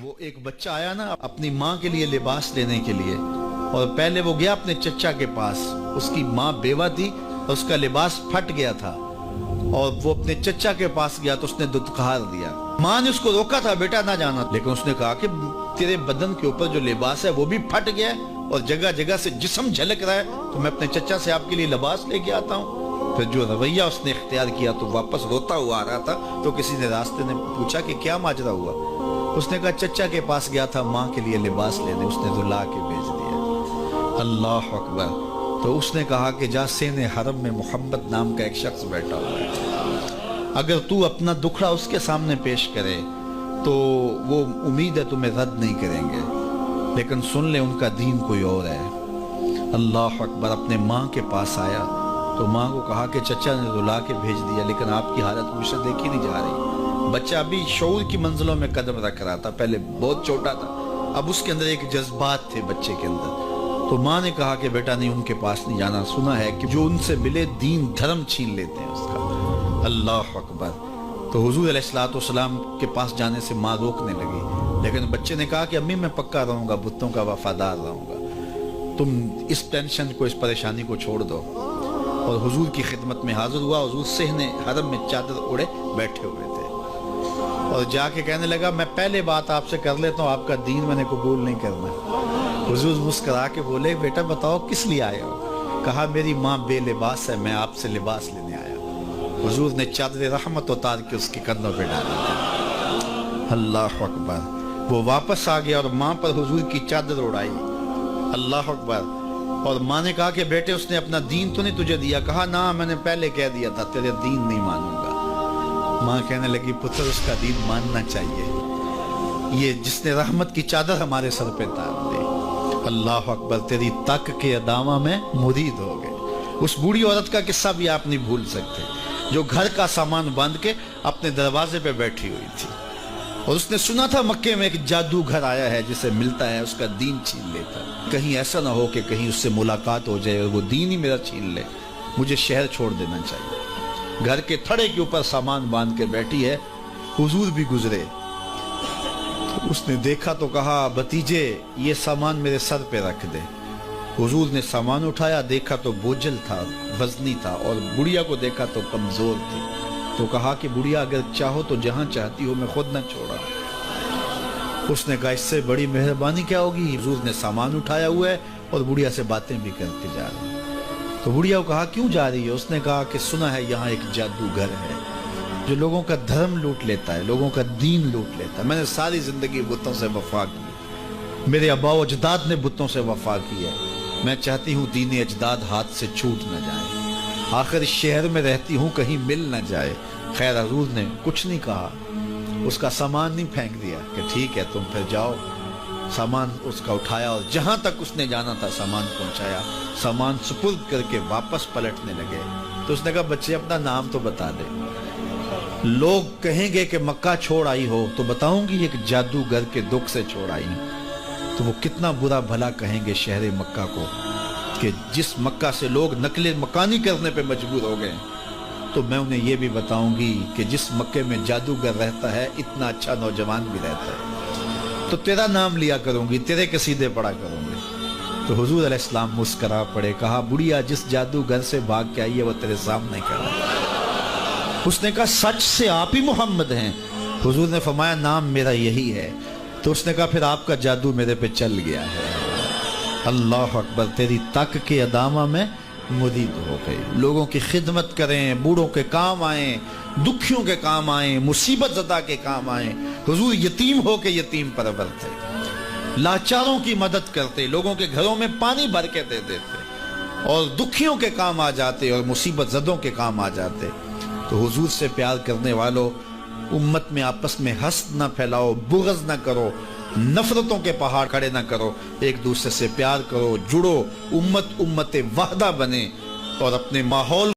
وہ ایک بچہ آیا نا اپنی ماں کے لیے لباس لینے کے لیے، اور پہلے وہ گیا اپنے چچا کے پاس، اس کی ماں بیوہ تھی اور اس کا لباس پھٹ گیا تھا، اور وہ اپنے چچا کے پاس گیا تو اس نے دتکار دیا۔ ماں نے اس کو روکا تھا بیٹا نہ جانا، لیکن اس نے کہا کہ تیرے بدن کے اوپر جو لباس ہے وہ بھی پھٹ گیا ہے اور جگہ جگہ سے جسم جھلک رہا ہے، تو میں اپنے چچا سے آپ کے لیے لباس لے کے آتا ہوں۔ پھر جو رویہ اس نے اختیار کیا تو واپس روتا ہوا آ رہا تھا، تو کسی نے راستے نے پوچھا کہ کیا ماجرا ہوا؟ اس نے کہا چچا کے پاس گیا تھا ماں کے لیے لباس لینے، اس نے رلا کے بھیج دیا۔ اللہ اکبر۔ تو اس نے کہا کہ جا سین حرم میں محمد نام کا ایک شخص بیٹھا ہوا ہے، اگر تو اپنا دکھڑا اس کے سامنے پیش کرے تو وہ امید ہے تمہیں رد نہیں کریں گے، لیکن سن لے ان کا دین کوئی اور ہے۔ اللہ اکبر۔ اپنے ماں کے پاس آیا تو ماں کو کہا کہ چچا نے رلا کے بھیج دیا، لیکن آپ کی حالت مجھ سے دیکھی نہیں جا رہی۔ بچہ ابھی شعور کی منزلوں میں قدم رکھ رہا تھا، پہلے بہت چھوٹا تھا، اب اس کے اندر ایک جذبات تھے بچے کے اندر۔ تو ماں نے کہا کہ بیٹا نہیں، ان کے پاس نہیں جانا، سنا ہے کہ جو ان سے ملے دین دھرم چھین لیتے ہیں اس کا۔ اللہ اکبر۔ تو حضور علیہ الصلوۃ والسلام کے پاس جانے سے ماں روکنے لگی، لیکن بچے نے کہا کہ امی میں پکا رہوں گا، بتوں کا وفادار رہوں گا، تم اس ٹینشن کو، اس پریشانی کو چھوڑ دو۔ اور حضور کی خدمت میں حاضر ہوا۔ حضور صحن حرم میں چادر اوڑے بیٹھے ہوئے تھے، اور جا کے کہنے لگا میں پہلے بات آپ سے کر لیتا ہوں، آپ کا دین میں نے قبول نہیں کرنا۔ حضور مسکرا کے بولے بیٹا بتاؤ کس لیے آئے ہو؟ کہا میری ماں بے لباس ہے، میں آپ سے لباس لینے آیا ہوں۔ حضور نے چادر رحمت اتار کے اس کے کندھوں پہ ڈالا۔ اللہ اکبر۔ وہ واپس آ گیا اور ماں پر حضور کی چادر اڑائی۔ اللہ اکبر۔ اور ماں نے کہا کہ بیٹے اس نے اپنا دین تو نہیں تجھے دیا؟ کہا نہ، میں نے پہلے کہہ دیا تھا تیرے دین نہیں مانوں گا۔ ماں کہنے لگی پتر اس کا دین ماننا چاہیے، یہ جس نے رحمت کی چادر ہمارے سر پہ تار دی۔ اللہ اکبر۔ تیری تک کے ادامہ میں مرید ہو گئے۔ اس بوڑھی عورت کا قصہ بھی آپ نہیں بھول سکتے، جو گھر کا سامان باندھ کے اپنے دروازے پہ بیٹھی ہوئی تھی، اور اس نے سنا تھا مکے میں ایک جادوگر آیا ہے جسے ملتا ہے اس کا دین چھین لیتا ہے، کہیں ایسا نہ ہو کہ کہیں اس سے ملاقات ہو جائے اور وہ دین ہی میرا چھین لے، مجھے شہر چھوڑ دینا چاہیے۔ گھر کے تھڑے کے اوپر سامان باندھ کے بیٹھی ہے۔ حضور بھی گزرے، اس نے دیکھا تو کہا بھتیجے یہ سامان میرے سر پہ رکھ دے۔ حضور نے سامان اٹھایا، دیکھا تو بوجھل تھا، وزنی تھا، اور بڑھیا کو دیکھا تو کمزور تھی، تو کہا کہ بڑھیا اگر چاہو تو جہاں چاہتی ہو میں خود نہ چھوڑا۔ اس نے کہا اس سے بڑی مہربانی کیا ہوگی؟ حضور نے سامان اٹھایا ہوا ہے اور بڑھیا سے باتیں بھی کرتے جا رہے ہیں۔ تو بڑھیا کو کہا کیوں جا رہی ہے؟ اس نے کہا کہ سنا ہے یہاں ایک جادوگر ہے جو لوگوں کا دھرم لوٹ لیتا ہے، لوگوں کا دین لوٹ لیتا ہے۔ میں نے ساری زندگی بتوں سے وفا کی، میرے آبا و اجداد نے بتوں سے وفا کی ہے، میں چاہتی ہوں دین اجداد ہاتھ سے چھوٹ نہ جائے، آخر اس شہر میں رہتی ہوں کہیں مل نہ جائے۔ خیر حضور نے کچھ نہیں کہا، اس کا سامان نہیں پھینک دیا کہ ٹھیک ہے تم پھر جاؤ۔ سامان اس کا اٹھایا اور جہاں تک اس نے جانا تھا سامان پہنچایا، سامان سپرد کر کے واپس پلٹنے لگے۔ تو اس نے کہا بچے اپنا نام تو بتا دے، لوگ کہیں گے کہ مکہ چھوڑ آئی ہو تو بتاؤں گی ایک جادوگر کے دکھ سے چھوڑ آئی ہوں، تو وہ کتنا برا بھلا کہیں گے شہر مکہ کو کہ جس مکہ سے لوگ نقل مکانی کرنے پہ مجبور ہو گئے۔ تو میں انہیں یہ بھی بتاؤں گی کہ جس مکے میں جادوگر رہتا ہے اتنا اچھا نوجوان بھی رہتا ہے، تو تیرا نام لیا کروں گی، تیرے قصیدے پڑھا کروں گی۔ تو حضور علیہ السلام مسکرا پڑے، کہا بڑھیا جس جادوگر سے بھاگ کے آئی ہے وہ تیرے سامنے کھڑا ہے۔ اس نے کہا سچ سے آپ ہی محمد ہیں؟ حضور نے فرمایا نام میرا یہی ہے۔ تو اس نے کہا پھر آپ کا جادو میرے پہ چل گیا ہے۔ اللہ اکبر۔ تیری تک کے ادامہ میں مرید ہو گئے، لوگوں کی خدمت کریں، بوڑھوں کے کام آئیں، دکھیوں کے کام آئیں، مصیبت زدہ کے کام آئیں۔ حضور یتیم ہو کے یتیم پرور تھے، لاچاروں کی مدد کرتے، لوگوں کے گھروں میں پانی بھر کے دے دیتے، اور دکھیوں کے کام آ جاتے اور مصیبت زدوں کے کام آ جاتے۔ تو حضور سے پیار کرنے والوں، امت میں آپس میں حسد نہ پھیلاؤ، بغض نہ کرو، نفرتوں کے پہاڑ کھڑے نہ کرو، ایک دوسرے سے پیار کرو، جڑو، امت وحدہ بنے، اور اپنے ماحول